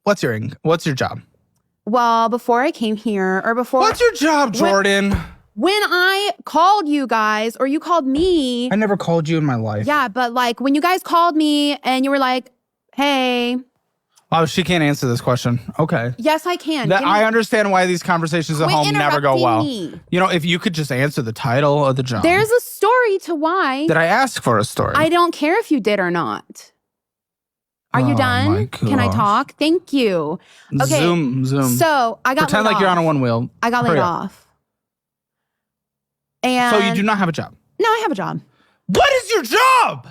What's your job? Well, before I came here, or before... What's your job, Jordan? When I called you guys, or you called me... I never called you in my life. Yeah, but like when you guys called me and you were like, hey... Oh, she can't answer this question. Okay. Yes, I can. I understand why these conversations at home never go well. Me. You know, if you could just answer the title of the job. There's a story to why. Did I ask for a story? I don't care if you did or not. Are you done? Can I talk? Thank you. Okay. Zoom. So I got Pretend laid like off. you're on a one wheel. I got laid off. And so you do not have a job? No, I have a job. What is your job?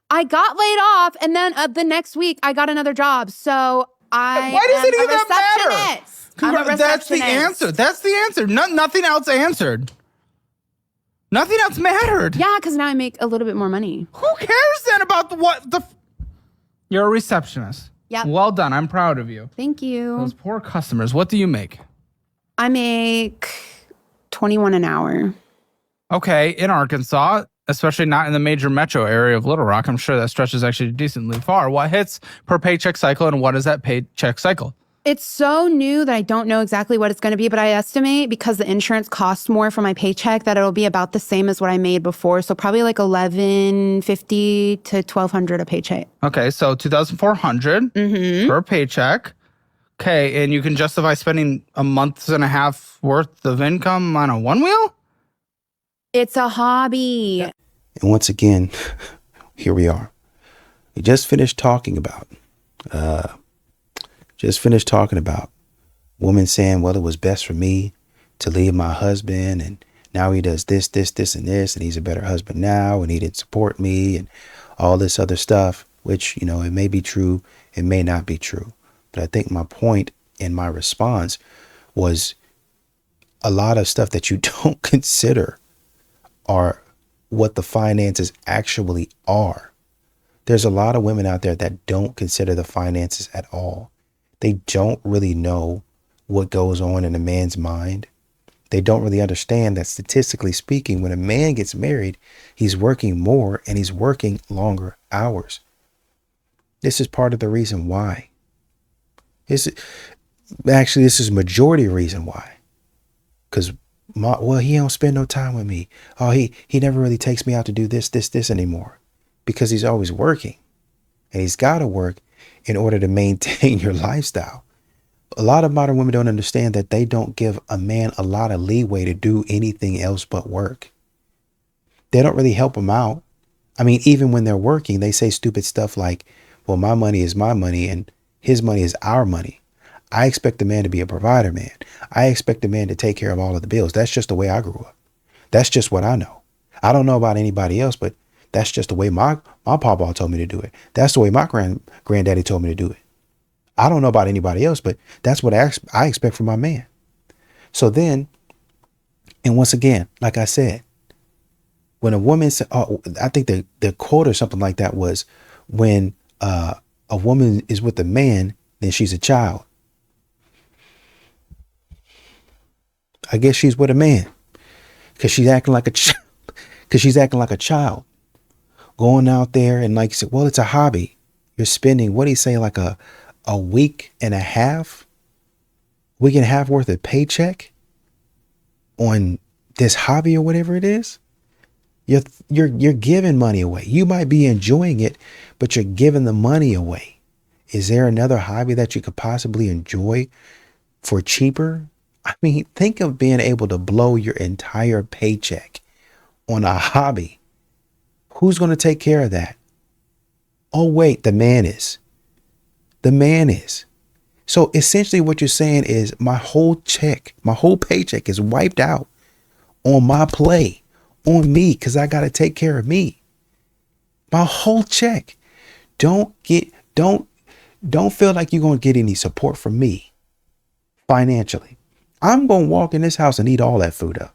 I got laid off, and then the next week I got another job. So why does it even matter? That's the answer. That's the answer. Nothing else answered. Nothing else mattered. Yeah, because now I make a little bit more money. Who cares then about You're a receptionist. Yeah. Well done. I'm proud of you. Thank you. Those poor customers. What do you make? I make $21 an hour. Okay, in Arkansas, especially not in the major metro area of Little Rock, I'm sure that stretches actually decently far. What hits per paycheck cycle, and what is that paycheck cycle? It's so new that I don't know exactly what it's going to be, but I estimate because the insurance costs more for my paycheck that it'll be about the same as what I made before. So probably like $1,150 to $1,200 a paycheck. Okay, so $2,400 per paycheck. Okay, and you can justify spending a month and a half worth of income on a one wheel? It's a hobby. And once again, here we are. We just finished talking about women saying, well, it was best for me to leave my husband, and now he does this, and this, and he's a better husband now, and he didn't support me, and all this other stuff, which, you know, it may be true, it may not be true. But I think my point in my response was a lot of stuff that you don't consider are what the finances actually are. There's a lot of women out there that don't consider the finances at all. They don't really know what goes on in a man's mind. They don't really understand that statistically speaking, when a man gets married, he's working more and he's working longer hours. This is part of the reason why. This is majority reason why. Because he don't spend no time with me. Oh, he never really takes me out to do this anymore. Because he's always working. And he's got to work in order to maintain your lifestyle. A lot of modern women don't understand that they don't give a man a lot of leeway to do anything else but work. They don't really help him out. I mean, even when they're working, they say stupid stuff like, well, my money is my money and his money is our money. I expect a man to be a provider, man. I expect a man to take care of all of the bills. That's just the way I grew up. That's just what I know. I don't know about anybody else, but that's just the way my pawpaw told me to do it. That's the way my granddaddy told me to do it. I don't know about anybody else, but that's what I expect from my man. So then, and once again, like I said, when a woman said, I think the quote or something like that was, when a woman is with a man, then she's a child. I guess she's with a man because she's acting like a child. Going out there and, like you said, well, it's a hobby. You're spending, what do you say, like a week and a half worth of paycheck on this hobby or whatever it is. You're giving money away. You might be enjoying it, but you're giving the money away. Is there another hobby that you could possibly enjoy for cheaper? I mean, think of being able to blow your entire paycheck on a hobby. Who's going to take care of that? Oh, wait, the man is. The man is. So essentially what you're saying is my whole paycheck is wiped out on my play, on me, because I got to take care of me. My whole check. Don't feel like you're going to get any support from me financially. I'm going to walk in this house and eat all that food up.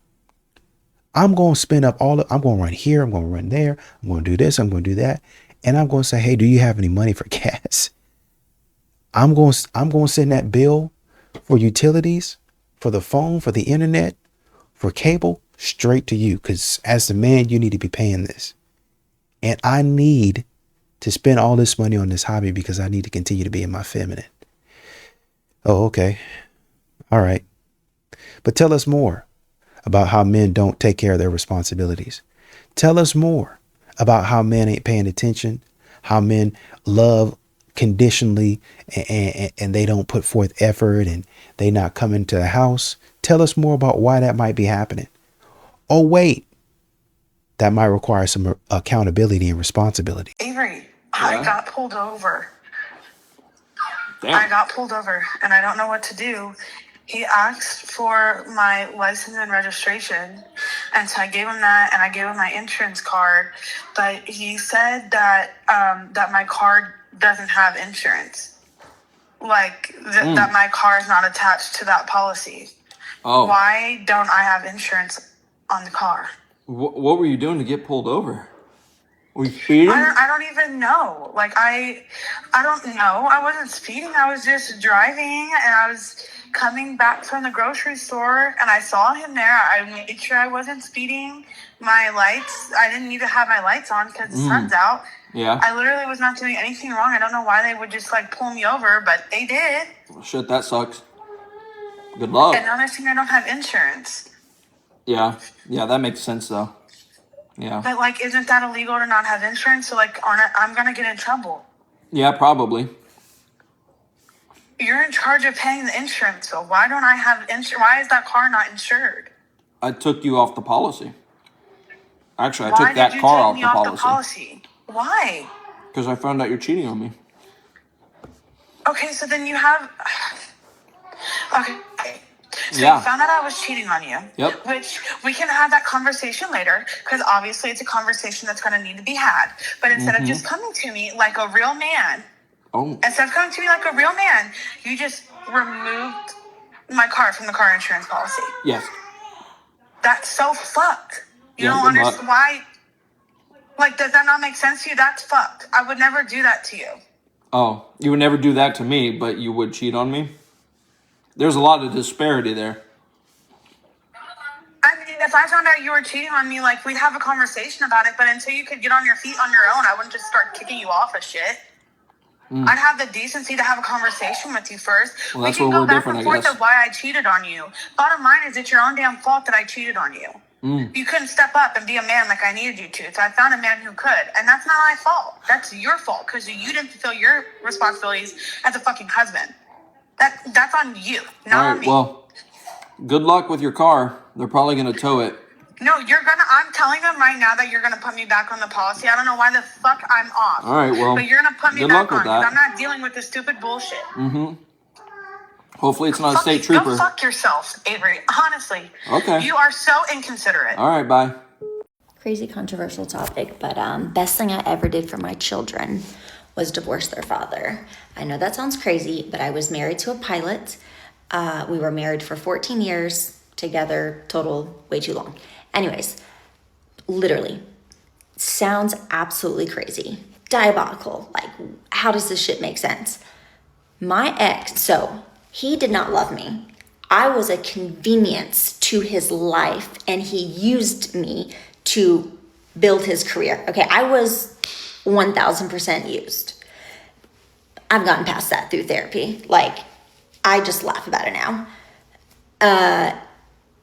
I'm going to spend up I'm going to run here. I'm going to run there. I'm going to do this. I'm going to do that. And I'm going to say, hey, do you have any money for gas? I'm going to send that bill for utilities, for the phone, for the internet, for cable, straight to you. Because as the man, you need to be paying this. And I need to spend all this money on this hobby because I need to continue to be in my feminine. Oh, okay. All right. But tell us more about how men don't take care of their responsibilities. Tell us more about how men ain't paying attention, how men love conditionally and they don't put forth effort and they not coming to the house. Tell us more about why that might be happening. Oh, wait, that might require some accountability and responsibility. Avery, I got pulled over. Damn. I got pulled over and I don't know what to do. He asked for my license and registration. And so I gave him that and I gave him my insurance card. But he said that that my card doesn't have insurance. Like that my car is not attached to that policy. Oh. Why don't I have insurance on the car? What were you doing to get pulled over? Were you speeding? I don't even know. Like, I don't know. I wasn't speeding. I was just driving, and I was coming back from the grocery store, and I saw him there. I made sure I wasn't speeding. My lights, I didn't need to have my lights on because the sun's out. Yeah. I literally was not doing anything wrong. I don't know why they would just, like, pull me over, but they did. Well, shit, that sucks. Good luck. And now they're saying I don't have insurance. Yeah, that makes sense, though. Yeah. But, like, isn't that illegal to not have insurance? So, like, I'm going to get in trouble. Yeah, probably. You're in charge of paying the insurance bill. Why don't I have insurance? Why is that car not insured? I took you off the policy. Actually, I Why took that did you car take me off the policy? Why? Because I found out you're cheating on me. Okay, so then you have... Okay. So Yeah. you found out I was cheating on you. Yep. Which we can have that conversation later, because obviously it's a conversation that's going to need to be had. But instead of just coming to me like a real man, instead of coming to me like a real man, you just removed my car from the car insurance policy. Yes. That's so fucked. You Yeah, don't good luck. understand why. Like, does that not make sense to you? That's fucked. I would never do that to you. Oh, you would never do that to me, but you would cheat on me? There's a lot of disparity there. I mean, if I found out you were cheating on me, like, we'd have a conversation about it, but until you could get on your feet on your own, I wouldn't just start kicking you off of shit. I'd have the decency to have a conversation with you first. Well, that's we can where go we're back different, and I forth guess. of why I cheated on you. Bottom line is, it's your own damn fault that I cheated on you. You couldn't step up and be a man like I needed you to. So I found a man who could. And that's not my fault. That's your fault because you didn't fulfill your responsibilities as a fucking husband. That's on you, not All on right, me. well, good luck with your car. They're probably going to tow it. No, I'm telling them right now that you're gonna put me back on the policy. I don't know why the fuck I'm off. All right, well, but you're gonna put me good back luck with on because that. I'm not dealing with this stupid bullshit. Hopefully it's not a state Go trooper. fuck yourself, Avery. Honestly. Okay. You are so inconsiderate. All right, bye. Crazy controversial topic, but best thing I ever did for my children was divorce their father. I know that sounds crazy, but I was married to a pilot. We were married for 14 years together, total way too long. Anyways, literally, sounds absolutely crazy. Diabolical. Like, how does this shit make sense? My ex, so he did not love me. I was a convenience to his life, and he used me to build his career. Okay, I was 1000% used. I've gotten past that through therapy. Like, I just laugh about it now.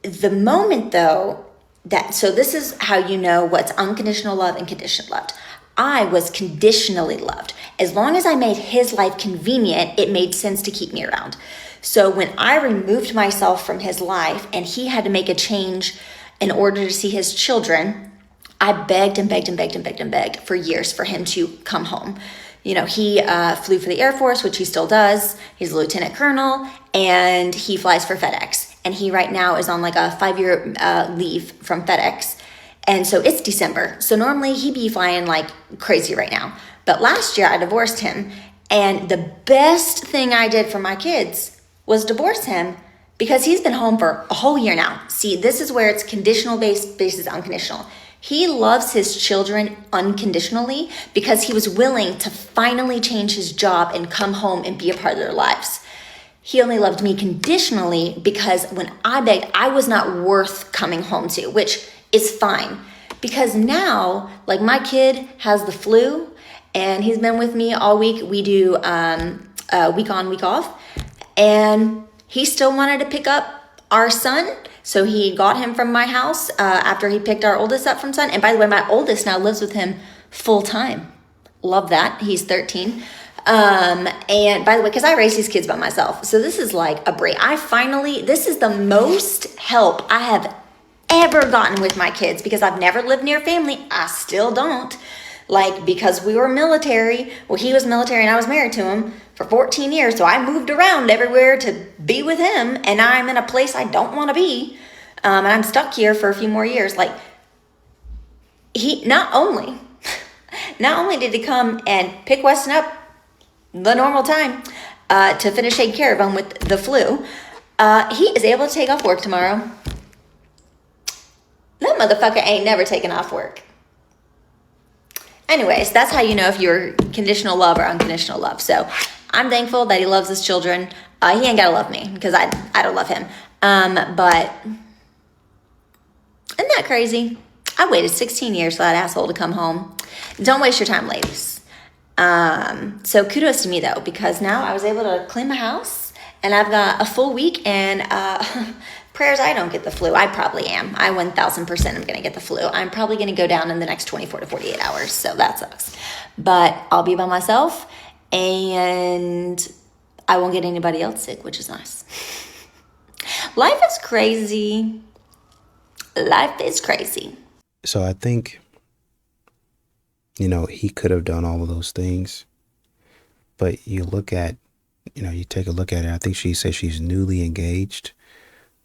The moment, though, so this is how you know what's unconditional love and conditional love. I was conditionally loved. As long as I made his life convenient, it made sense to keep me around. So when I removed myself from his life and he had to make a change in order to see his children, I begged and begged and begged and begged and begged for years for him to come home. You know, he flew for the Air Force, which he still does. He's a lieutenant colonel, and he flies for FedEx. And he right now is on like a 5-year leave from FedEx. And so it's December. So normally he'd be flying like crazy right now. But last year I divorced him. And the best thing I did for my kids was divorce him because he's been home for a whole year now. See, this is where it's conditional based versus unconditional. He loves his children unconditionally because he was willing to finally change his job and come home and be a part of their lives. He only loved me conditionally because when I begged, I was not worth coming home to, which is fine. Because now, like, my kid has the flu and he's been with me all week. We do week on, week off. And he still wanted to pick up our son. So he got him from my house after he picked our oldest up from son. And by the way, my oldest now lives with him full time. Love that. He's 13. And by the way, because I raise these kids by myself. So this is like a break. This is the most help I have ever gotten with my kids because I've never lived near family. I still don't. Like, because we were military. Well, he was military and I was married to him for 14 years. So I moved around everywhere to be with him. And I'm in a place I don't want to be. And I'm stuck here for a few more years. Like, he not only did he come and pick Weston up the normal time to finish taking care of him with the flu, he is able to take off work tomorrow. That motherfucker ain't never taken off work. Anyways, that's how you know if you're conditional love or unconditional love. So I'm thankful that he loves his children. He ain't gotta love me because I don't love him. But isn't that crazy? I waited 16 years for that asshole to come home. Don't waste your time, ladies. So kudos to me though, because now I was able to clean my house and I've got a full week and prayers I don't get the flu. I probably am. I 1000% am going to get the flu. I'm probably going to go down in the next 24 to 48 hours. So that sucks. But I'll be by myself and I won't get anybody else sick, which is nice. Life is crazy. Life is crazy. So I think, he could have done all of those things. But you look at, you take a look at it. I think she says she's newly engaged.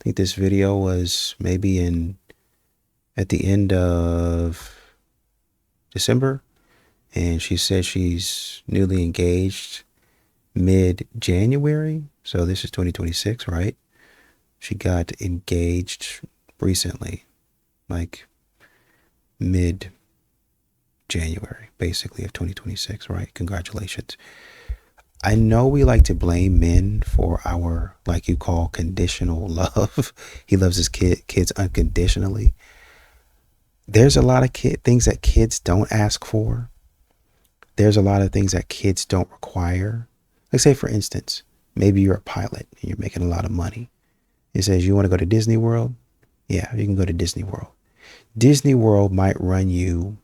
I think this video was maybe at the end of December. And she said she's newly engaged mid-January. So this is 2026, right? She got engaged recently, like mid-January, basically, of 2026, right? Congratulations. I know we like to blame men for our, like you call, conditional love. He loves his kids unconditionally. There's a lot of things that kids don't ask for. There's a lot of things that kids don't require. Like say, for instance, maybe you're a pilot and you're making a lot of money. It says, you want to go to Disney World? Yeah, you can go to Disney World. Disney World might run you,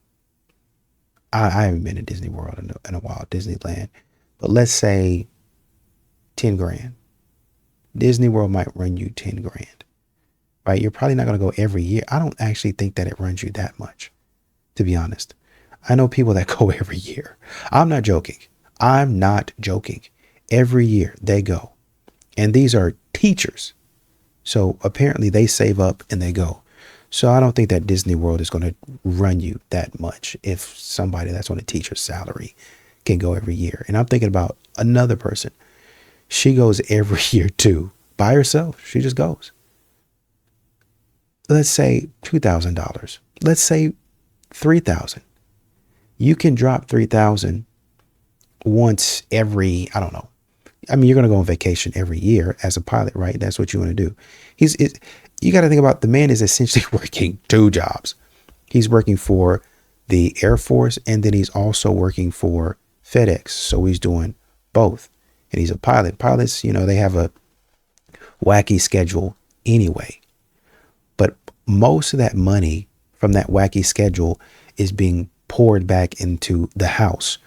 I haven't been to Disney World in a while, Disneyland. But let's say 10 grand. Disney World might run you 10 grand, right? You're probably not going to go every year. I don't actually think that it runs you that much, to be honest. I know people that go every year. I'm not joking. Every year they go. And these are teachers. So apparently they save up and they go. So I don't think that Disney World is going to run you that much if somebody that's on a teacher's salary can go every year. And I'm thinking about another person. She goes every year too, by herself. She just goes. Let's say $2,000. Let's say $3,000. You can drop $3,000 once every, I don't know. I mean, you're going to go on vacation every year as a pilot, right? That's what you want to do. You got to think about the man is essentially working two jobs. He's working for the Air Force and then he's also working for FedEx. So he's doing both. And he's a pilot. Pilots, they have a wacky schedule anyway. But most of that money from that wacky schedule is being poured back into the house.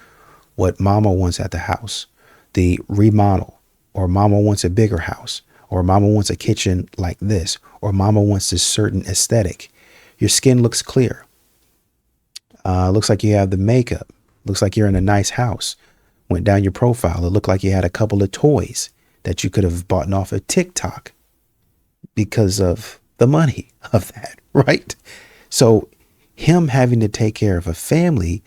What mama wants at the house, the remodel, or mama wants a bigger house, or mama wants a kitchen like this, or mama wants this certain aesthetic. Your skin looks clear. Looks like you have the makeup. Looks like you're in a nice house. Went down your profile. It looked like you had a couple of toys that you could have bought off of TikTok because of the money of that, right? So him having to take care of a family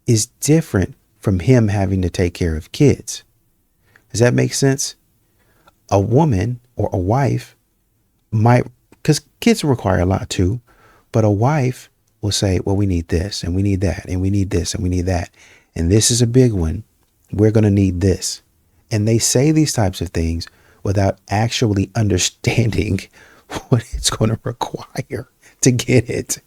is different from him having to take care of kids. Does that make sense? A woman or a wife might, because kids require a lot too, but a wife will say, well, we need this and we need that and we need this and we need that. And this is a big one. We're going to need this. And they say these types of things without actually understanding what it's going to require to get it.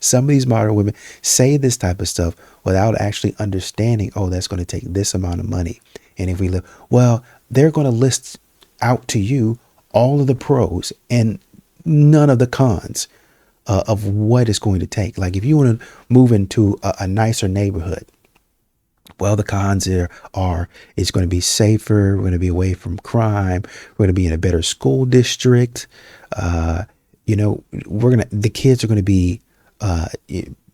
Some of these modern women say this type of stuff without actually understanding, oh, that's going to take this amount of money. And if we live, well, they're going to list out to you all of the pros and none of the cons of what it's going to take. Like if you want to move into a nicer neighborhood, well, the cons are it's going to be safer. We're going to be away from crime. We're going to be in a better school district. The kids are going to be,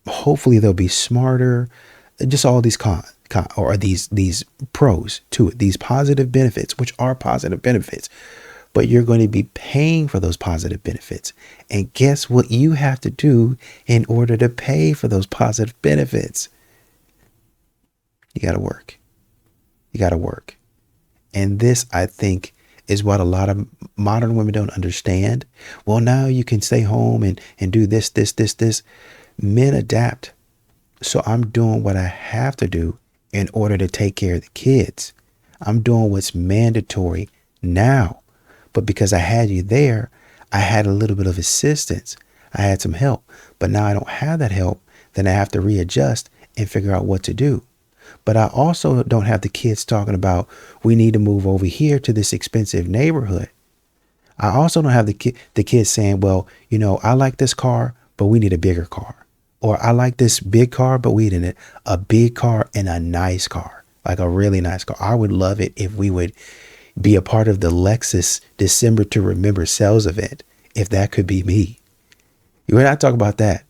hopefully they'll be smarter. Just all these these pros to it, these positive benefits, which are positive benefits, but you're going to be paying for those positive benefits. And guess what you have to do in order to pay for those positive benefits? You got to work. You got to work. And this, I think, is what a lot of modern women don't understand. Well, now you can stay home and do this. Men adapt. So I'm doing what I have to do in order to take care of the kids. I'm doing what's mandatory now. But because I had you there, I had a little bit of assistance. I had some help. But now I don't have that help. Then I have to readjust and figure out what to do. But I also don't have the kids talking about, we need to move over here to this expensive neighborhood. I also don't have the kids saying, well, I like this car, but we need a bigger car. Or I like this big car, but we need a big car and a nice car, like a really nice car. I would love it if we would be a part of the Lexus December to Remember sales event, if that could be me. We're not talking about that.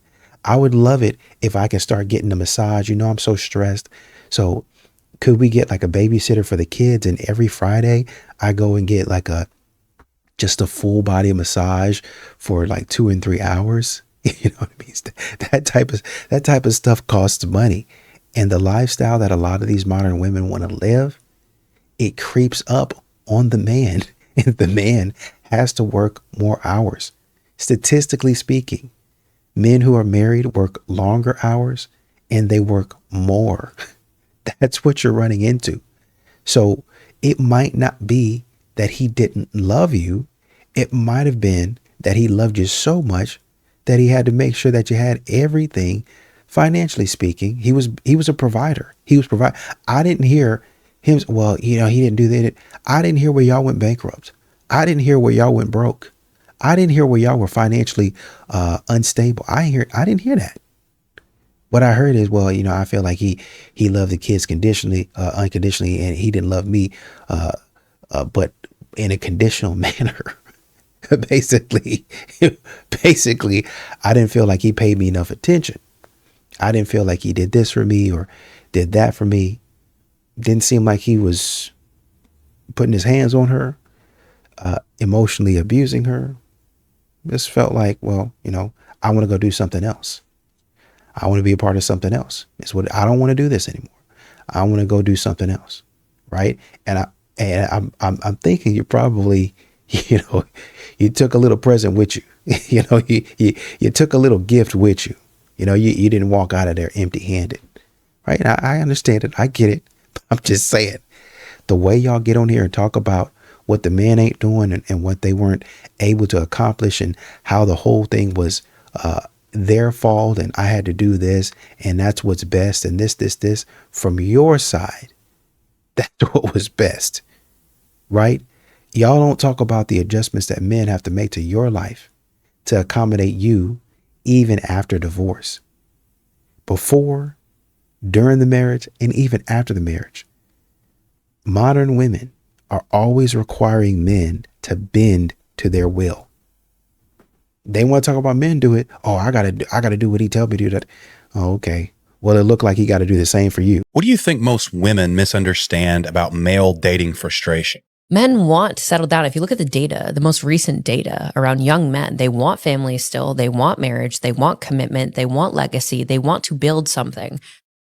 I would love it if I could start getting a massage. I'm so stressed. So could we get like a babysitter for the kids? And every Friday I go and get like just a full body massage for like 2 and 3 hours. You know what I mean? That type of stuff costs money. And the lifestyle that a lot of these modern women want to live, it creeps up on the man. And the man has to work more hours. Statistically speaking, men who are married work longer hours and they work more. That's what you're running into. So it might not be that he didn't love you. It might have been that he loved you so much that he had to make sure that you had everything. Financially speaking, he was a provider. I didn't hear him. Well, he didn't do that. I didn't hear where y'all went bankrupt. I didn't hear where y'all went broke. I didn't hear where y'all were financially unstable. I didn't hear that. What I heard is, well, I feel like he loved the kids unconditionally, and he didn't love me, but in a conditional manner. Basically, I didn't feel like he paid me enough attention. I didn't feel like he did this for me or did that for me. Didn't seem like he was putting his hands on her, emotionally abusing her. Just felt like, well, I want to go do something else. I want to be a part of something else. I don't want to do this anymore. I want to go do something else. Right. And I'm thinking you probably, you took a little present with you. You took a little gift with you. You didn't walk out of there empty handed. Right. And I understand it. I get it. I'm just saying, the way y'all get on here and talk about what the men ain't doing and what they weren't able to accomplish and how the whole thing was their fault and I had to do this and that's what's best and this from your side, that's what was best. Right? Y'all don't talk about the adjustments that men have to make to your life to accommodate you even after divorce. Before, during the marriage, and even after the marriage. Modern women are always requiring men to bend to their will. They want to talk about men do it. Oh, I gotta do what he tells me to do. That. Oh, okay. Well, it looked like he got to do the same for you. What do you think most women misunderstand about male dating frustration? Men want to settle down. If you look at the data, the most recent data around young men, they want families still, they want marriage, they want commitment, they want legacy, they want to build something.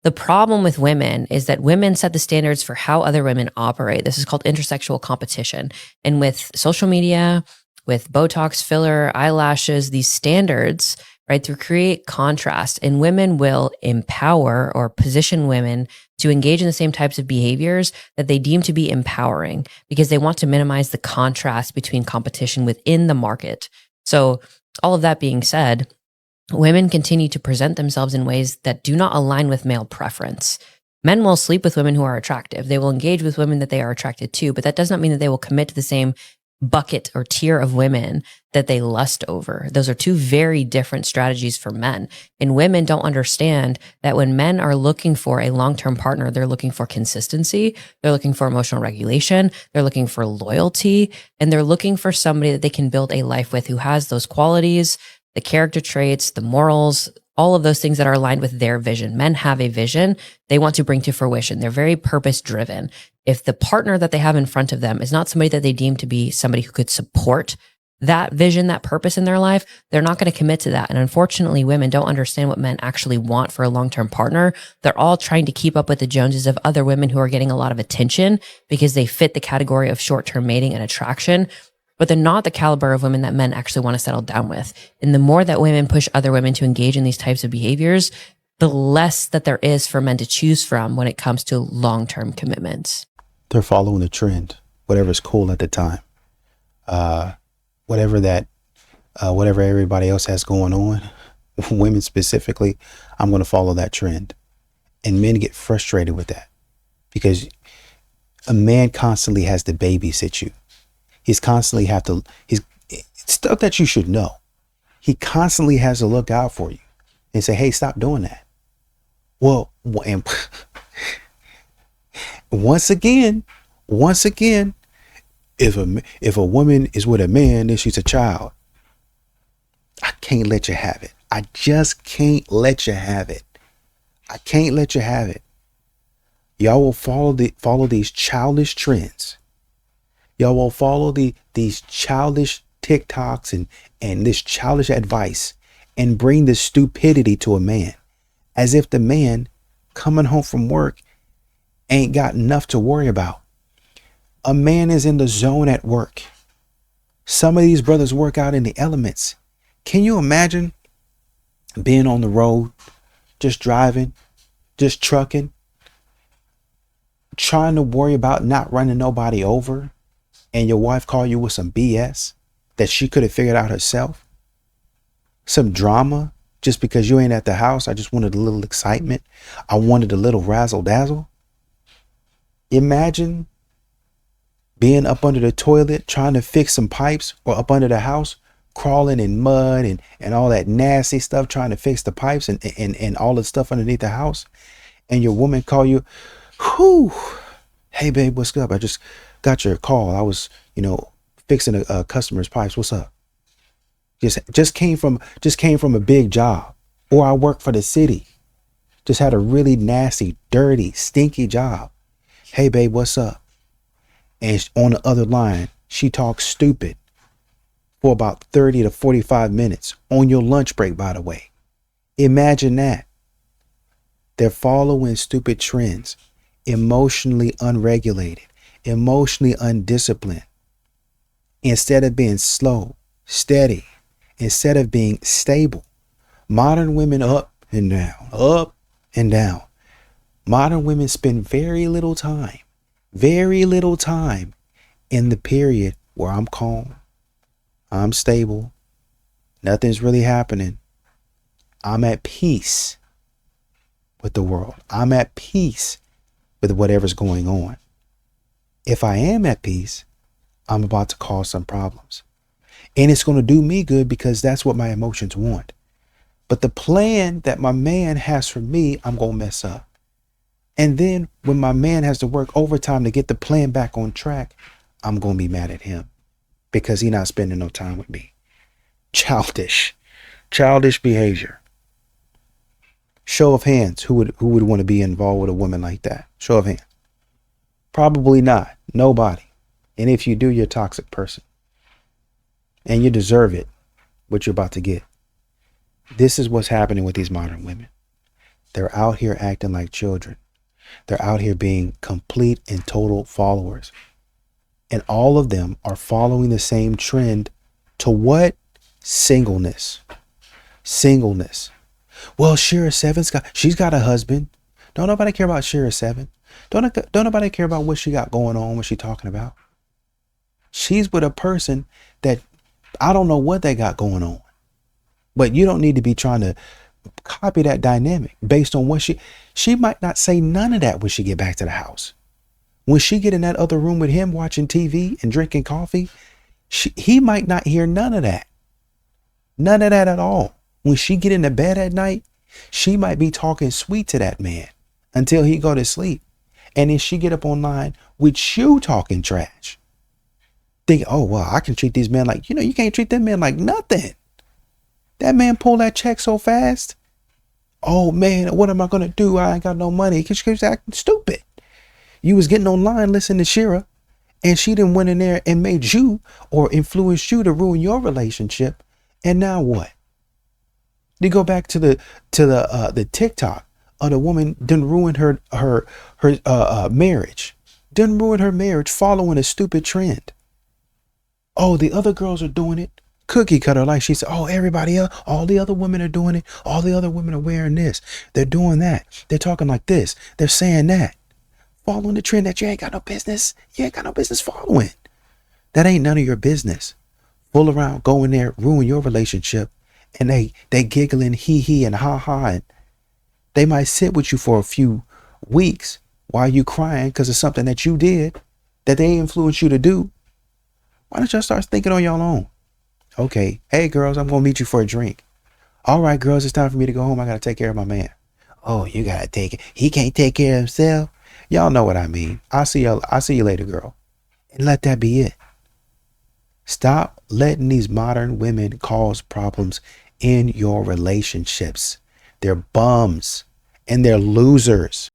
The problem with women is that women set the standards for how other women operate. This is called intersexual competition. And with social media, with Botox, filler, eyelashes, these standards, right, to create contrast, and women will empower or position women to engage in the same types of behaviors that they deem to be empowering because they want to minimize the contrast between competition within the market. So all of that being said, women continue to present themselves in ways that do not align with male preference. Men will sleep with women who are attractive. They will engage with women that they are attracted to, but that does not mean that they will commit to the same bucket or tier of women that they lust over. Those are two very different strategies for men. And women don't understand that when men are looking for a long-term partner, they're looking for consistency, they're looking for emotional regulation, they're looking for loyalty, and they're looking for somebody that they can build a life with who has those qualities, the character traits, the morals, all of those things that are aligned with their vision. Men have a vision they want to bring to fruition. They're very purpose driven. If the partner that they have in front of them is not somebody that they deem to be somebody who could support that vision, that purpose in their life, they're not going to commit to that. And unfortunately, women don't understand what men actually want for a long-term partner. They're all trying to keep up with the Joneses of other women who are getting a lot of attention because they fit the category of short-term mating and attraction, but they're not the caliber of women that men actually want to settle down with. And the more that women push other women to engage in these types of behaviors, the less that there is for men to choose from when it comes to long-term commitments. They're following the trend, whatever's cool at the time. Whatever everybody else has going on, women specifically, I'm going to follow that trend. And men get frustrated with that because a man constantly has to babysit you. He's stuff that you should know. He constantly has to look out for you and say, hey, stop doing that. Well, and once again, if a woman is with a man, then she's a child. I can't let you have it. I just can't let you have it. I can't let you have it. Y'all will follow these childish trends. Y'all will follow these childish TikToks and this childish advice and bring this stupidity to a man, as if the man coming home from work ain't got enough to worry about. A man is in the zone at work. Some of these brothers work out in the elements. Can you imagine being on the road, just driving, just trucking, trying to worry about not running nobody over, and your wife call you with some BS that she could have figured out herself? Some drama just because you ain't at the house. I just wanted a little excitement. I wanted a little razzle dazzle. Imagine being up under the toilet trying to fix some pipes, or up under the house crawling in mud and all that nasty stuff trying to fix the pipes and all the stuff underneath the house, and your woman call you, whew, hey babe, what's up? I just got your call. I was, fixing a customer's pipes. What's up? Just came from a big job, or I work for the city. Just had a really nasty, dirty, stinky job. Hey babe, what's up? And on the other line, she talks stupid for about 30 to 45 minutes on your lunch break, by the way. Imagine that. They're following stupid trends, emotionally unregulated, emotionally undisciplined. Instead of being slow, steady, instead of being stable. Modern women up and down. Modern women spend very little time in the period where I'm calm, I'm stable, nothing's really happening. I'm at peace with the world. I'm at peace with whatever's going on. If I am at peace, I'm about to cause some problems. And it's going to do me good because that's what my emotions want. But the plan that my man has for me, I'm going to mess up. And then when my man has to work overtime to get the plan back on track, I'm going to be mad at him because he's not spending no time with me. Childish behavior. Show of hands. Who would want to be involved with a woman like that? Show of hands. Probably not. Nobody. And if you do, you're a toxic person. And you deserve it, what you're about to get. This is what's happening with these modern women. They're out here acting like children. They're out here being complete and total followers. And all of them are following the same trend to what? Singleness. Well, Shira Seven's she's got a husband. Don't nobody care about Shira Seven. Don't nobody care about what she got going on, what she talking about. She's with a person that I don't know what they got going on. But you don't need to be trying to copy that dynamic based on what she might not say none of that when she get back to the house. When she get in that other room with him watching TV and drinking coffee, he might not hear none of that. None of that at all. When she get into bed at night, she might be talking sweet to that man until he go to sleep. And then she get up online with you talking trash. Think, oh, well, I can treat these men like, you can't treat them men like nothing. That man pulled that check so fast. Oh, man, what am I going to do? I ain't got no money. Because she was acting stupid. You was getting online listening to Shira, and she done went in there and made you or influenced you to ruin your relationship. And now what? You go back to the TikTok of the woman done ruin her marriage. Done ruin her marriage following a stupid trend. Oh, the other girls are doing it. Cookie cutter, like she said, oh, everybody else, all the other women are doing it. All the other women are wearing this. They're doing that. They're talking like this. They're saying that. Following the trend that you ain't got no business. You ain't got no business following. That ain't none of your business. Fool around, go in there, ruin your relationship. And they giggling, hee and ha. And they might sit with you for a few weeks while you crying because of something that you did that they influenced you to do. Why don't y'all start thinking on y'all own? Okay, hey girls, I'm gonna meet you for a drink. All right, girls, it's time for me to go home. I gotta take care of my man. Oh, you gotta take it. He can't take care of himself. Y'all know what I mean. I'll see you later, girl. And let that be it. Stop letting these modern women cause problems in your relationships. They're bums and they're losers.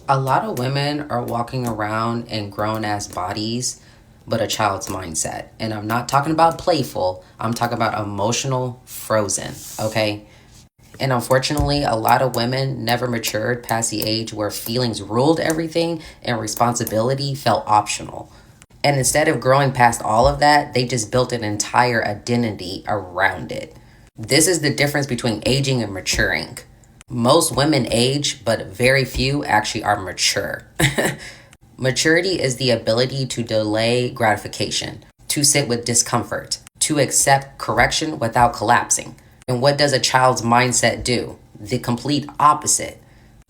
A lot of women are walking around in grown-ass bodies, but a child's mindset. And I'm not talking about playful, I'm talking about emotional frozen, okay? And unfortunately, a lot of women never matured past the age where feelings ruled everything and responsibility felt optional. And instead of growing past all of that, they just built an entire identity around it. This is the difference between aging and maturing. Most women age, but very few actually are mature. Maturity is the ability to delay gratification, to sit with discomfort, to accept correction without collapsing. And what does a child's mindset do? The complete opposite.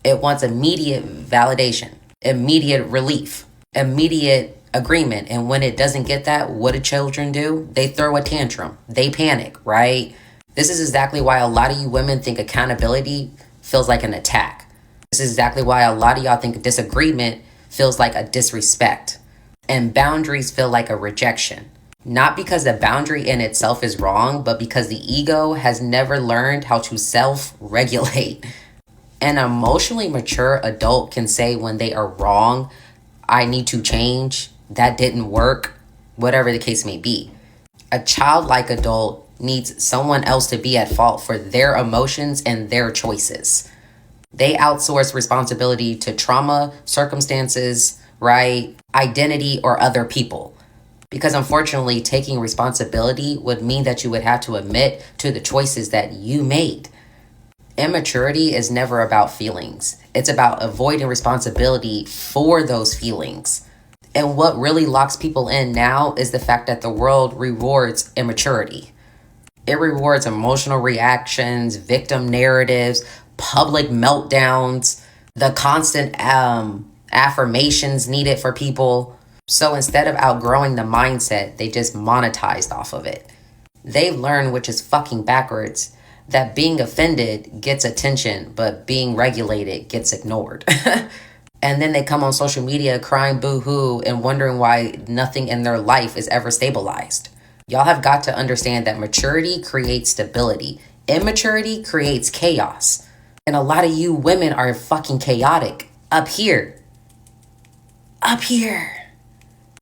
It wants immediate validation, immediate relief, immediate agreement. And when it doesn't get that, what do children do? They throw a tantrum. They panic, right? This is exactly why a lot of you women think accountability feels like an attack. This is exactly why a lot of y'all think disagreement feels like a disrespect, and boundaries feel like a rejection. Not because the boundary in itself is wrong, but because the ego has never learned how to self-regulate. An emotionally mature adult can say when they are wrong, I need to change, that didn't work, whatever the case may be. A childlike adult needs someone else to be at fault for their emotions and their choices. They outsource responsibility to trauma, circumstances, right, identity, or other people. Because unfortunately, taking responsibility would mean that you would have to admit to the choices that you made. Immaturity is never about feelings. It's about avoiding responsibility for those feelings. And what really locks people in now is the fact that the world rewards immaturity. It rewards emotional reactions, victim narratives, public meltdowns, the constant affirmations needed for people. So instead of outgrowing the mindset, they just monetized off of it. They learn, which is fucking backwards, that being offended gets attention, but being regulated gets ignored. And then they come on social media crying boo-hoo and wondering why nothing in their life is ever stabilized. Y'all have got to understand that maturity creates stability. Immaturity creates chaos. And a lot of you women are fucking chaotic. Up here. Up here.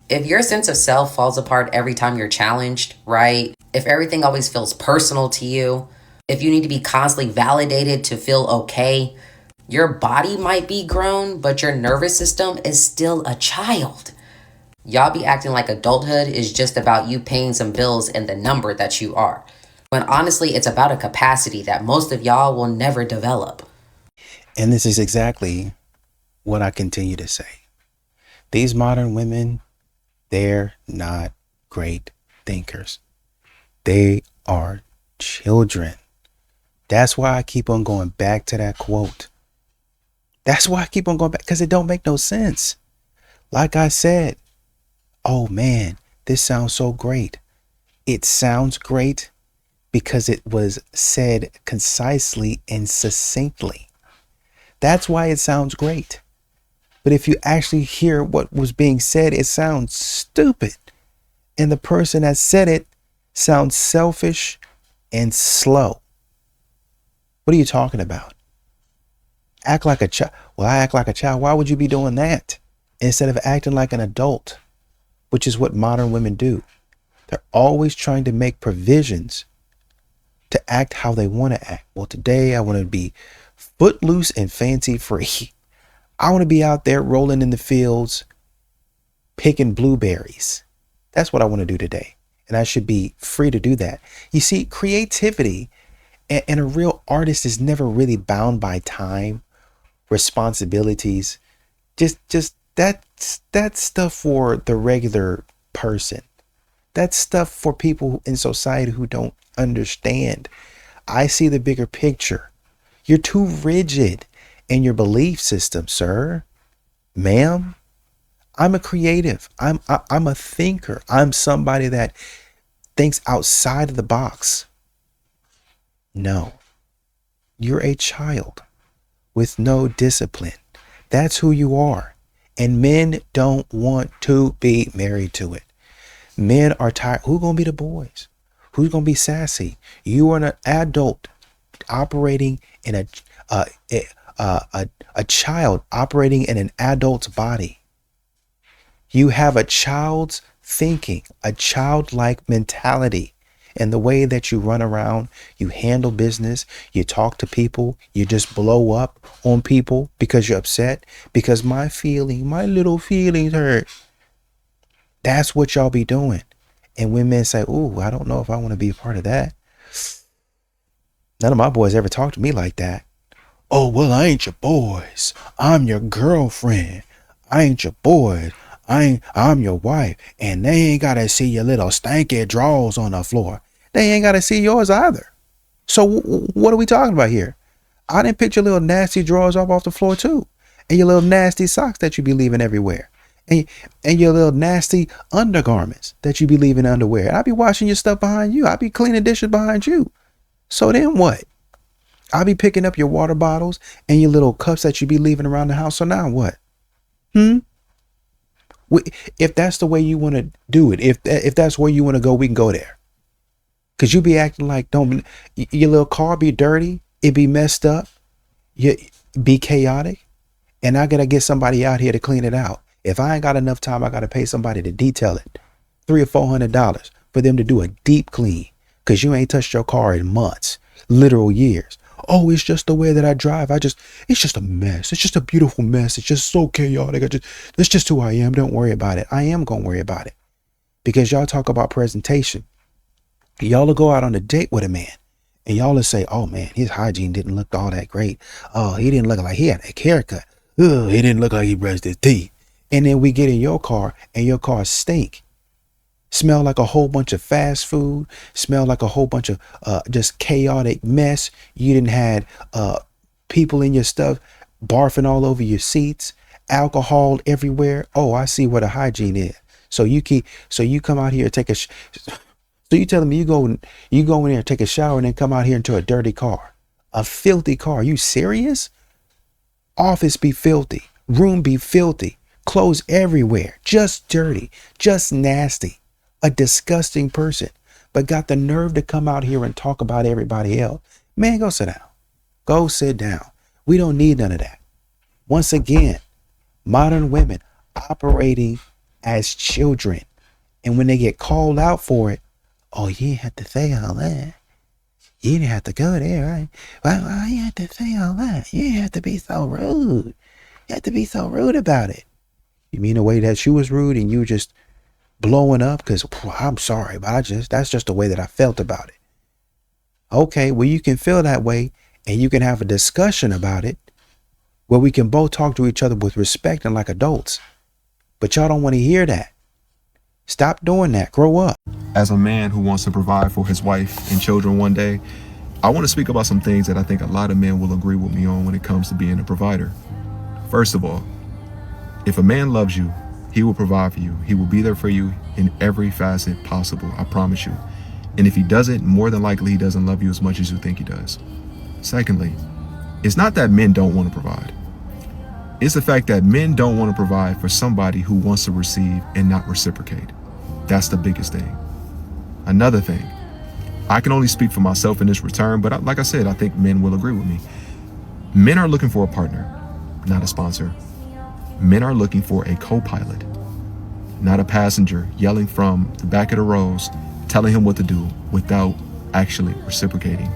If your sense of self falls apart every time you're challenged, right? If everything always feels personal to you, if you need to be constantly validated to feel okay, your body might be grown, but your nervous system is still a child. Y'all be acting like adulthood is just about you paying some bills and the number that you are. When honestly, it's about a capacity that most of y'all will never develop. And this is exactly what I continue to say. These modern women, they're not great thinkers. They are children. That's why I keep on going back to that quote. That's why I keep on going back, because it don't make no sense. Like I said, oh man, this sounds so great. It sounds great because it was said concisely and succinctly. That's why it sounds great. But if you actually hear what was being said, it sounds stupid. And the person that said it sounds selfish and slow. What are you talking about? Act like a child. Well, I act like a child. Why would you be doing that? Instead of acting like an adult, which is what modern women do. They're always trying to make provisions to act how they want to act. Well, today I want to be footloose and fancy free. I want to be out there rolling in the fields, picking blueberries. That's what I want to do today. And I should be free to do that. You see, creativity and a real artist is never really bound by time, responsibilities. Just that's stuff for the regular person. That's stuff for people in society who don't understand. I see the bigger picture. You're too rigid in your belief system, sir, ma'am. I'm a creative. I'm a thinker. I'm somebody that thinks outside of the box. No, you're a child with no discipline. That's who you are. And men don't want to be married to it. Men are tired. Who's going to be the boys? Who's going to be sassy? You are an adult operating in a child operating in an adult's body. You have a child's thinking, a childlike mentality, and the way that you run around, you handle business, you talk to people, you just blow up on people because you're upset, because my little feelings hurt. That's what y'all be doing. And when men say, ooh, I don't know if I want to be a part of that. None of my boys ever talked to me like that. Oh, well, I ain't your boys. I'm your girlfriend. I ain't your boys. I'm your wife. And they ain't got to see your little stanky drawers on the floor. They ain't got to see yours either. So what are we talking about here? I didn't pick your little nasty drawers off the floor too. And your little nasty socks that you be leaving everywhere. And your little nasty undergarments that you be leaving underwear. And I be washing your stuff behind you. I be cleaning dishes behind you. So then what? I be picking up your water bottles and your little cups that you be leaving around the house. So now what? If that's the way you want to do it, if that's where you want to go, we can go there. Cause you be acting like your little car be dirty, it be messed up, you be chaotic, and I gotta get somebody out here to clean it out. If I ain't got enough time, I gotta pay somebody to detail it, $300 or $400 for them to do a deep clean. Cause you ain't touched your car in months, literal years. Oh, it's just the way that I drive. It's just a mess. It's just a beautiful mess. It's just so chaotic. That's just who I am. Don't worry about it. I am going to worry about it. Because y'all talk about presentation. Y'all will go out on a date with a man and y'all will say, oh man, his hygiene didn't look all that great. Oh, he didn't look like he had a haircut. Oh, he didn't look like he brushed his teeth. And then we get in your car and your car stink. Smell like a whole bunch of fast food, smell like a whole bunch of just chaotic mess. You didn't had people in your stuff barfing all over your seats, alcohol everywhere. Oh, I see what a hygiene is. So you come out here and take so you telling me you go in there and take a shower and then come out here into a dirty car, a filthy car. You serious? Office be filthy, room be filthy, clothes everywhere, just dirty, just nasty. A disgusting person, but got the nerve to come out here and talk about everybody else. Man, go sit down. Go sit down. We don't need none of that. Once again, modern women operating as children. And when they get called out for it, oh, you didn't have to say all that. You didn't have to go there, right? Why you have to say all that? You didn't have to be so rude. You have to be so rude about it. You mean the way that she was rude and you just blowing up because I'm sorry, but that's just the way that I felt about it. Okay, well, you can feel that way and you can have a discussion about it where we can both talk to each other with respect and like adults. But y'all don't want to hear that. Stop doing that. Grow up. As a man who wants to provide for his wife and children one day, I want to speak about some things that I think a lot of men will agree with me on when it comes to being a provider. First of all, if a man loves you, he will provide for you. He will be there for you in every facet possible, I promise you. And if he doesn't, more than likely he doesn't love you as much as you think he does. Secondly, it's not that men don't want to provide. It's the fact that men don't want to provide for somebody who wants to receive and not reciprocate. That's the biggest thing. Another thing, I can only speak for myself in this return, but like I said, I think men will agree with me. Men are looking for a partner, not a sponsor. Men are looking for a co-pilot, not a passenger yelling from the back of the rows, telling him what to do without actually reciprocating.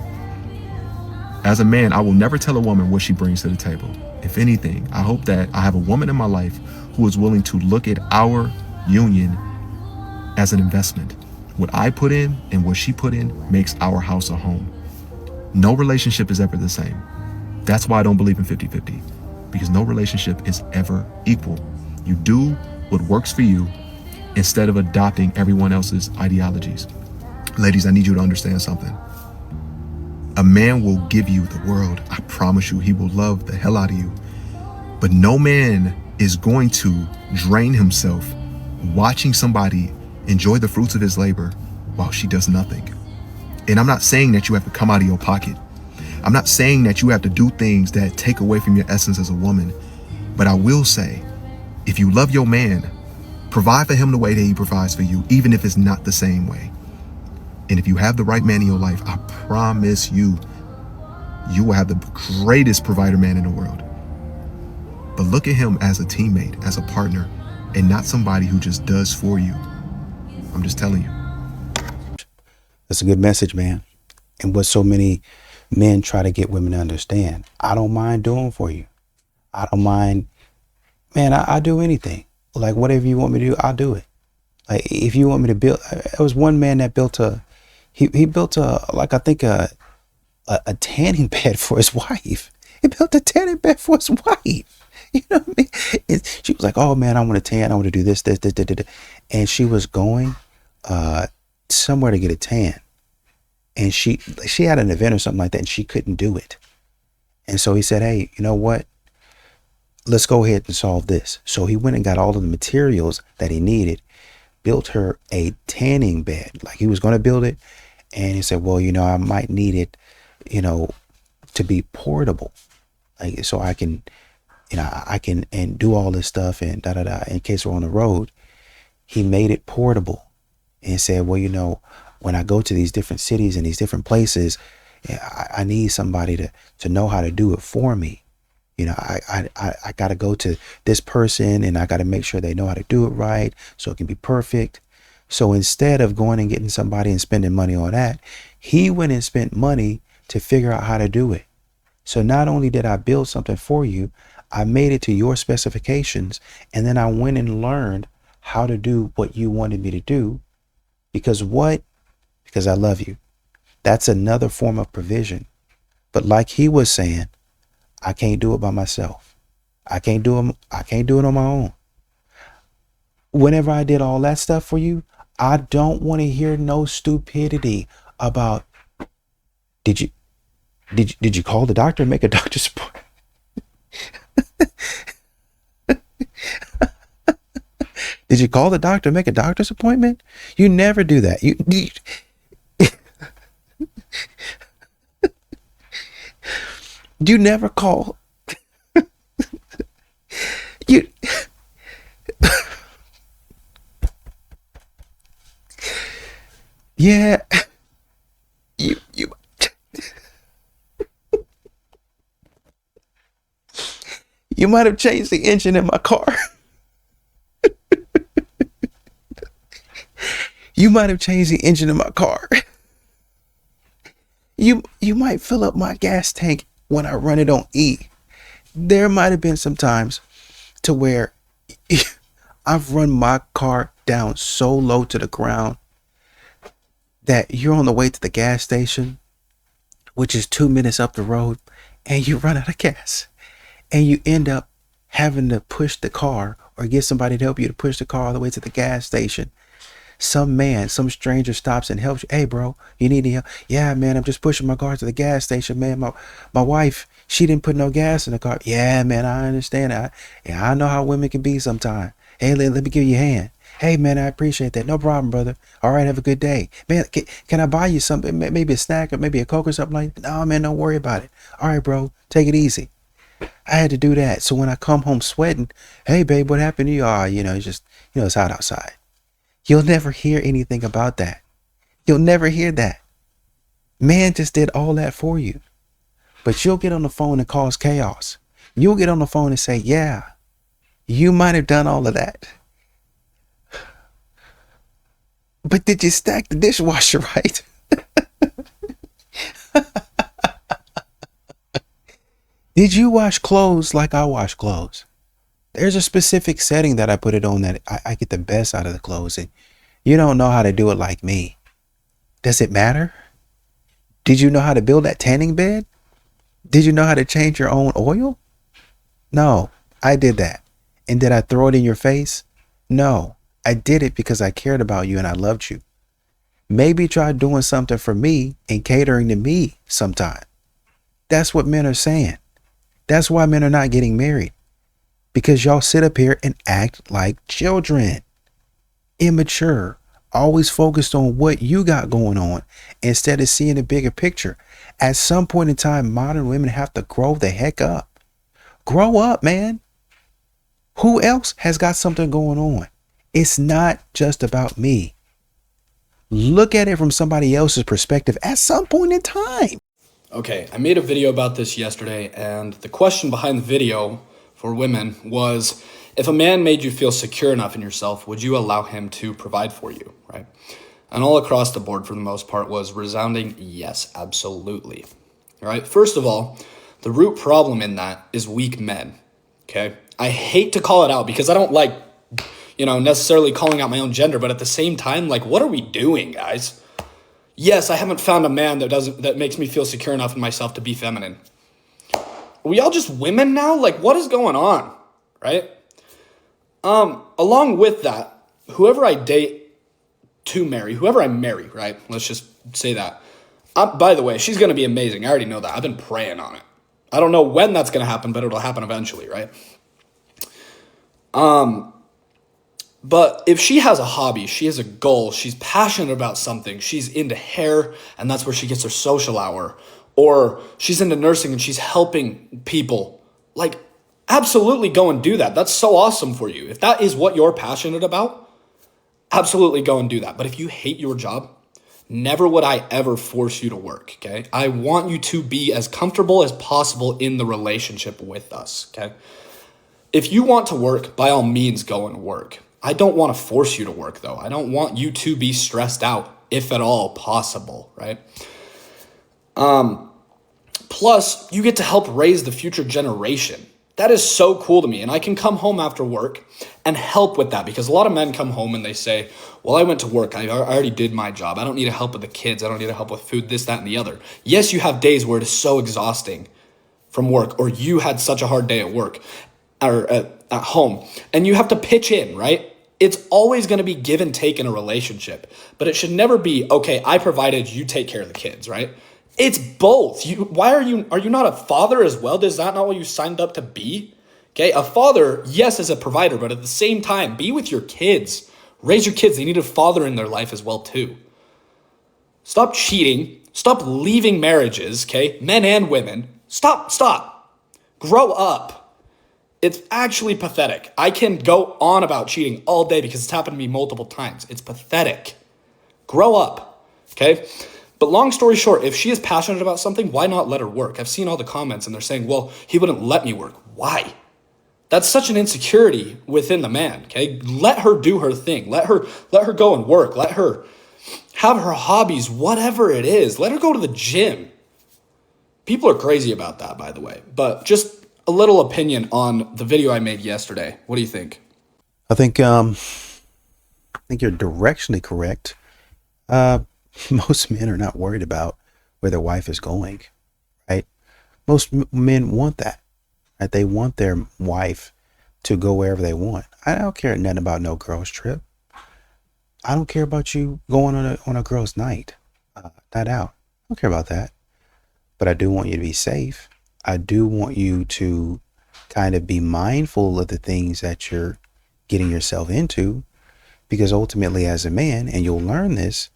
As a man, I will never tell a woman what she brings to the table. If anything, I hope that I have a woman in my life who is willing to look at our union as an investment. What I put in and what she put in makes our house a home. No relationship is ever the same. That's why I don't believe in 50-50, because no relationship is ever equal. You do what works for you instead of adopting everyone else's ideologies. Ladies, I need you to understand something. A man will give you the world. I promise you, he will love the hell out of you. But no man is going to drain himself watching somebody enjoy the fruits of his labor while she does nothing. And I'm not saying that you have to come out of your pocket. I'm not saying that you have to do things that take away from your essence as a woman. But I will say, if you love your man, provide for him the way that he provides for you, even if it's not the same way. And if you have the right man in your life, I promise you, you will have the greatest provider man in the world. But look at him as a teammate, as a partner, and not somebody who just does for you. I'm just telling you. That's a good message, man. And what so many men try to get women to understand, I don't mind doing for you. I don't mind, man, I do anything. Like whatever you want me to do, I'll do it. Like if you want me to build, there was one man that built he built like I think a tanning bed for his wife. He built a tanning bed for his wife. You know what I mean? She was like, oh man, I want to tan. I want to do this. And she was going somewhere to get a tan. And she had an event or something like that and she couldn't do it. And so he said, hey, you know what? Let's go ahead and solve this. So he went and got all of the materials that he needed, built her a tanning bed. Like he was going to build it. And he said, well, you know, I might need it, you know, to be portable. Like, so I can, you know, I can and do all this stuff and in case we're on the road. He made it portable and said, well, you know, when I go to these different cities and these different places, I need somebody to know how to do it for me. You know, I got to go to this person and I got to make sure they know how to do it right so it can be perfect. So instead of going and getting somebody and spending money on that, he went and spent money to figure out how to do it. So not only did I build something for you, I made it to your specifications, and then I went and learned how to do what you wanted me to do. Because what? Because I love you. That's another form of provision. But like he was saying, I can't do it by myself. I can't do it on my own. Whenever I did all that stuff for you, I don't want to hear no stupidity about did you call the doctor and make a doctor's appointment? Did you call the doctor and make a doctor's appointment? You never do that. You never call. You yeah. You you might have changed the engine in my car. You might have changed the engine in my car. You might fill up my gas tank when I run it on E. There might have been some times to where I've run my car down so low to the ground that you're on the way to the gas station, which is 2 minutes up the road, and you run out of gas. And you end up having to push the car or get somebody to help you to push the car all the way to the gas station some man, some stranger stops and helps you. Hey, bro, you need any help? Yeah, man, I'm just pushing my car to the gas station, man. My wife, she didn't put no gas in the car. Yeah, man, I understand. I know how women can be sometimes. Hey, let me give you a hand. Hey, man, I appreciate that. No problem, brother. All right, have a good day. Man, can I buy you something? Maybe a snack or maybe a Coke or something like that? No, man, don't worry about it. All right, bro, take it easy. I had to do that. So when I come home sweating, hey, babe, what happened to you? It's just, it's hot outside. You'll never hear anything about that. You'll never hear that. Man just did all that for you. But you'll get on the phone and cause chaos. You'll get on the phone and say, yeah, you might have done all of that. But did you stack the dishwasher right? Did you wash clothes like I wash clothes? There's a specific setting that I put it on that I get the best out of the clothes, and you don't know how to do it like me. Does it matter? Did you know how to build that tanning bed? Did you know how to change your own oil? No, I did that. And did I throw it in your face? No, I did it because I cared about you and I loved you. Maybe try doing something for me and catering to me sometime. That's what men are saying. That's why men are not getting married. Because y'all sit up here and act like children. Immature. Always focused on what you got going on instead of seeing the bigger picture. At some point in time, modern women have to grow the heck up. Grow up, man. Who else has got something going on? It's not just about me. Look at it from somebody else's perspective at some point in time. Okay, I made a video about this yesterday, and the question behind the video for women was, if a man made you feel secure enough in yourself, would you allow him to provide for you, right? And all across the board, for the most part, was resounding yes, absolutely. All right, first of all, the root problem in that is weak men, okay? I hate to call it out because I don't like, necessarily calling out my own gender, but at the same time, like, what are we doing, guys? Yes, I haven't found a man that makes me feel secure enough in myself to be feminine. Are we all just women now? Like, what is going on, right? Along with that, whoever I marry, right? Let's just say that. By the way, she's going to be amazing. I already know that. I've been praying on it. I don't know when that's going to happen, but it'll happen eventually, right? But if she has a hobby, she has a goal, she's passionate about something, she's into hair, and that's where she gets her social hour, or she's into nursing and she's helping people, like, absolutely go and do that. That's so awesome for you. If that is what you're passionate about, absolutely go and do that. But if you hate your job, never would I ever force you to work, okay? I want you to be as comfortable as possible in the relationship with us, okay? If you want to work, by all means, go and work. I don't want to force you to work, though. I don't want you to be stressed out, if at all possible, right? Plus, you get to help raise the future generation. That is so cool to me. And I can come home after work and help with that, because a lot of men come home and they say, well, I went to work. I already did my job. I don't need help with the kids. I don't need help with food, this, that, and the other. Yes, you have days where it is so exhausting from work, or you had such a hard day at work or at home, and you have to pitch in, right? It's always going to be give and take in a relationship, but it should never be, okay, I provided, you take care of the kids, right? It's both. Are you not a father as well? Is that not what you signed up to be? Okay, a father, yes, as a provider, but at the same time, be with your kids. Raise your kids. They need a father in their life as well, too. Stop cheating. Stop leaving marriages, okay? Men and women. Stop. Grow up. It's actually pathetic. I can go on about cheating all day because it's happened to me multiple times. It's pathetic. Grow up, okay? But long story short, if she is passionate about something, why not let her work? I've seen all the comments and they're saying, well, he wouldn't let me work. Why? That's such an insecurity within the man, okay? Let her do her thing. Let her go and work. Let her have her hobbies, whatever it is. Let her go to the gym. People are crazy about that, by the way. But just a little opinion on the video I made yesterday. What do you think? I think you're directionally correct. Most men are not worried about where their wife is going, right? Most men want that, right? They want their wife to go wherever they want. I don't care nothing about no girls trip. I don't care about you going on a girl's night out. I don't care about that. But I do want you to be safe. I do want you to kind of be mindful of the things that you're getting yourself into, because ultimately as a man, and you'll learn this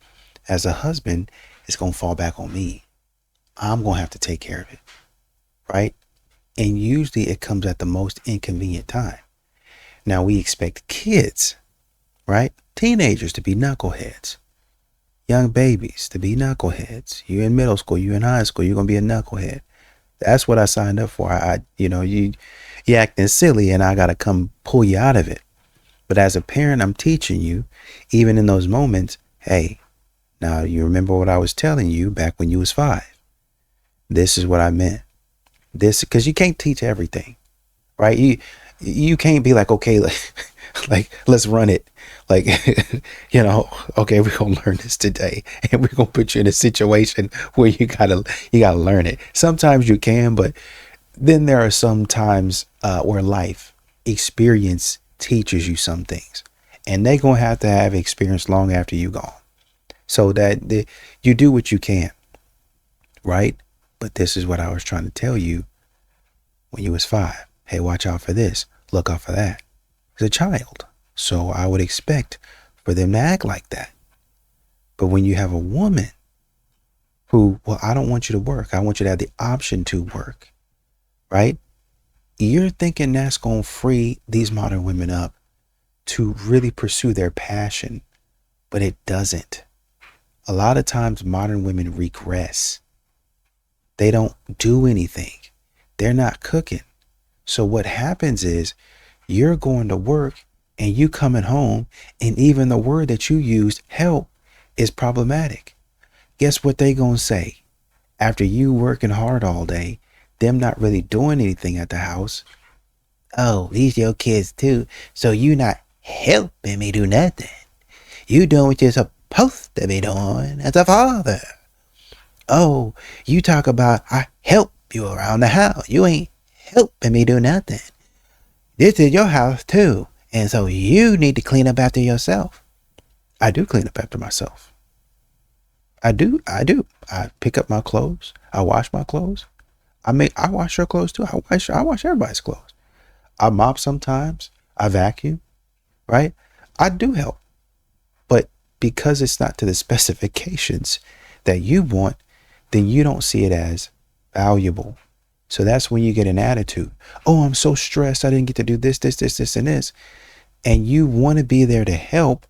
as a husband, it's going to fall back on me. I'm going to have to take care of it, right? And usually it comes at the most inconvenient time. Now we expect kids, right? Teenagers to be knuckleheads. Young babies to be knuckleheads. You're in middle school, you're in high school, you're going to be a knucklehead. That's what I signed up for. You acting silly and I got to come pull you out of it. But as a parent, I'm teaching you, even in those moments, hey, now you remember what I was telling you back when you was 5. This is what I meant. This, because you can't teach everything, right? You can't be like, okay, like let's run it. Like, okay, we're going to learn this today and we're going to put you in a situation where you gotta learn it. Sometimes you can, but then there are some times where life experience teaches you some things, and they're going to have experience long after you gone. So that you do what you can, right? But this is what I was trying to tell you when you was 5. Hey, watch out for this. Look out for that. As a child. So I would expect for them to act like that. But when you have a woman who, well, I don't want you to work. I want you to have the option to work, right? You're thinking that's going to free these modern women up to really pursue their passion, but it doesn't. A lot of times modern women regress. They don't do anything. They're not cooking. So what happens is you're going to work and you coming home, and even the word that you used, help, is problematic. Guess what they gonna say? After you working hard all day, them not really doing anything at the house. Oh, these your kids too, so you not helping me do nothing. You doing what you're supposed to be doing as a father. Oh, you talk about I help you around the house. You ain't helping me do nothing. This is your house too. And so you need to clean up after yourself. I do clean up after myself. I do. I pick up my clothes. I wash my clothes. I wash your clothes too. I wash everybody's clothes. I mop sometimes. I vacuum, right? I do help. But because it's not to the specifications that you want, then you don't see it as valuable. So that's when you get an attitude. Oh, I'm so stressed. I didn't get to do this, and this. And you want to be there to help.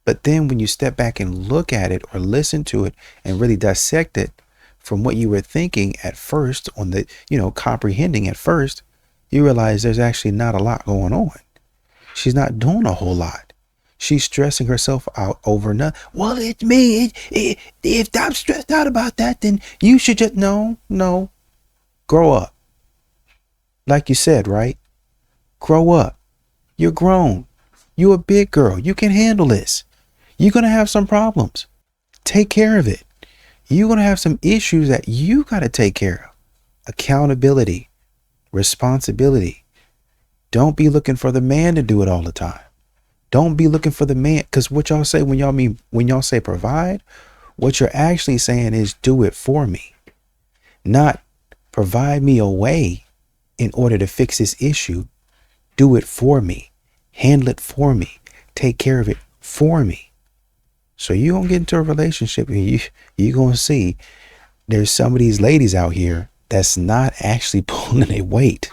But then when you step back and look at it or listen to it and really dissect it from what you were thinking at first on the, comprehending at first, you realize there's actually not a lot going on. She's not doing a whole lot. She's stressing herself out over nothing. Well, it's me. If I'm stressed out about that, then you should just, no. Grow up. Like you said, right? Grow up. You're grown. You're a big girl. You can handle this. You're going to have some problems. Take care of it. You're going to have some issues that you got to take care of. Accountability. Responsibility. Don't be looking for the man to do it all the time. Don't be looking for the man. Because what y'all say when y'all say provide, what you're actually saying is do it for me. Not provide me a way in order to fix this issue. Do it for me. Handle it for me. Take care of it for me. So you're going to get into a relationship and you're going to see there's some of these ladies out here that's not actually pulling a weight.